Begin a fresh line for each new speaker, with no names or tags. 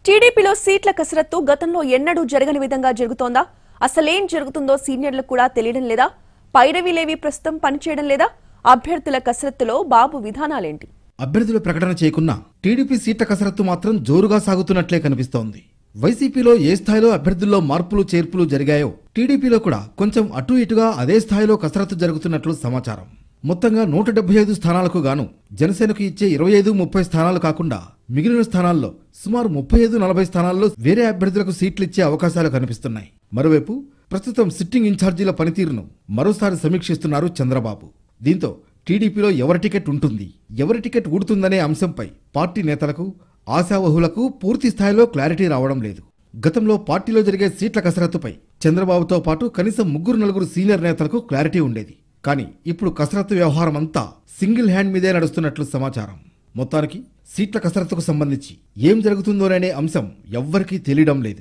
టీడీపీలో సీట్ల కసరత్తు గతంలో ఎన్నడూ జరగని విధంగా జరుగుతోందా? అసలేం జరుగుతుందో సీనియర్లకు కూడా తెలియడం లేదా? పైరవీలేవి ప్రస్తుతం పనిచేయడం లేదా? అభ్యర్థుల కసరత్తులో బాబు విధానాలేంటి?
అభ్యర్థుల ప్రకటన చేయకున్నా టీడీపీ సీట్ల కసరత్తు మాత్రం జోరుగా సాగుతున్నట్లే కనిపిస్తోంది. వైసీపీలో ఏ స్థాయిలో అభ్యర్థుల్లో మార్పులు చేర్పులు జరిగాయో టీడీపీలో కూడా కొంచెం అటు ఇటుగా అదే స్థాయిలో కసరత్తు జరుగుతున్నట్లు సమాచారం. మొత్తంగా 175 స్థానాలకు గాను జనసేనకు ఇచ్చే 25-30 స్థానాలు కాకుండా మిగిలిన స్థానాల్లో సుమారు 35-40 స్థానాల్లో వేరే అభ్యర్థులకు సీట్లిచ్చే అవకాశాలు కనిపిస్తున్నాయి. మరోవైపు ప్రస్తుతం సిట్టింగ్ ఇన్ఛార్జీల పనితీరును మరోసారి సమీక్షిస్తున్నారు చంద్రబాబు. దీంతో టీడీపీలో ఎవరి టికెట్ ఉంటుంది, ఎవరి టికెట్ ఊడుతుందనే అంశంపై పార్టీ నేతలకు, ఆశావహులకు పూర్తి స్థాయిలో క్లారిటీ రావడం లేదు. గతంలో పార్టీలో జరిగే సీట్ల కసరత్తుపై చంద్రబాబుతో పాటు కనీసం 3-4 సీనియర్ నేతలకు క్లారిటీ ఉండేది. కానీ ఇప్పుడు కసరత్తు వ్యవహారం అంతా సింగిల్ హ్యాండ్ మీదే నడుస్తున్నట్లు సమాచారం. మొత్తానికి సీట్ల కసరత్తుకు సంబంధించి ఏం జరుగుతుందోననే అంశం ఎవ్వరికీ తెలియడం లేదు.